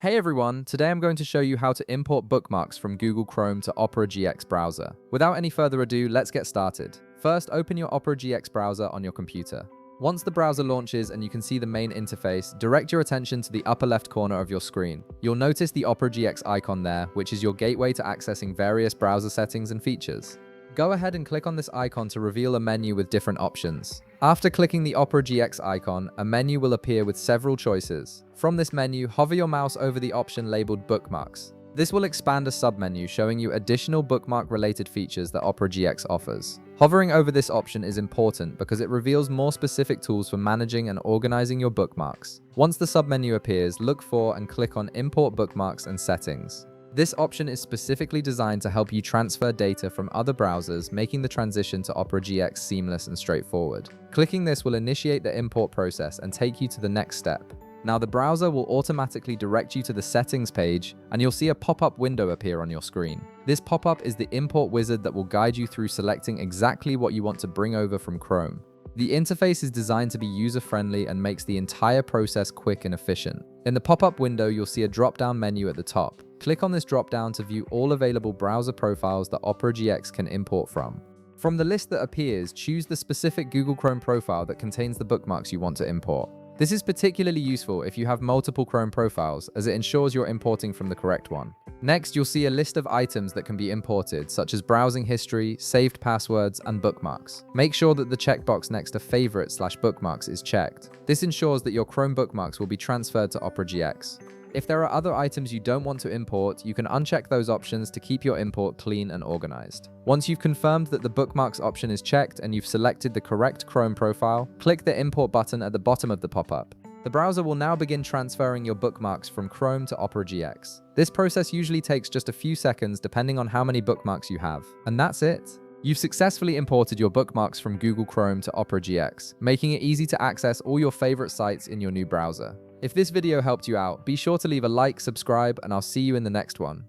Hey everyone, today I'm going to show you how to import bookmarks from Google Chrome to Opera GX browser. Without any further ado, let's get started. First, open your Opera GX browser on your computer. Once the browser launches and you can see the main interface, direct your attention to the upper left corner of your screen. You'll notice the Opera GX icon there, which is your gateway to accessing various browser settings and features. Go ahead and click on this icon to reveal a menu with different options. After clicking the Opera GX icon, a menu will appear with several choices. From this menu, hover your mouse over the option labeled Bookmarks. This will expand a submenu showing you additional bookmark-related features that Opera GX offers. Hovering over this option is important because it reveals more specific tools for managing and organizing your bookmarks. Once the submenu appears, look for and click on Import Bookmarks and Settings. This option is specifically designed to help you transfer data from other browsers, making the transition to Opera GX seamless and straightforward. Clicking this will initiate the import process and take you to the next step. Now the browser will automatically direct you to the settings page, and you'll see a pop-up window appear on your screen. This pop-up is the import wizard that will guide you through selecting exactly what you want to bring over from Chrome. The interface is designed to be user-friendly and makes the entire process quick and efficient. In the pop-up window, you'll see a drop-down menu at the top. Click on this drop-down to view all available browser profiles that Opera GX can import from. From the list that appears, choose the specific Google Chrome profile that contains the bookmarks you want to import. This is particularly useful if you have multiple Chrome profiles, as it ensures you're importing from the correct one. Next, you'll see a list of items that can be imported, such as browsing history, saved passwords, and bookmarks. Make sure that the checkbox next to Favorite/Bookmarks is checked. This ensures that your Chrome bookmarks will be transferred to Opera GX. If there are other items you don't want to import, you can uncheck those options to keep your import clean and organized. Once you've confirmed that the bookmarks option is checked and you've selected the correct Chrome profile, click the import button at the bottom of the pop-up. The browser will now begin transferring your bookmarks from Chrome to Opera GX. This process usually takes just a few seconds depending on how many bookmarks you have. And that's it. You've successfully imported your bookmarks from Google Chrome to Opera GX, making it easy to access all your favorite sites in your new browser. If this video helped you out, be sure to leave a like, subscribe, and I'll see you in the next one.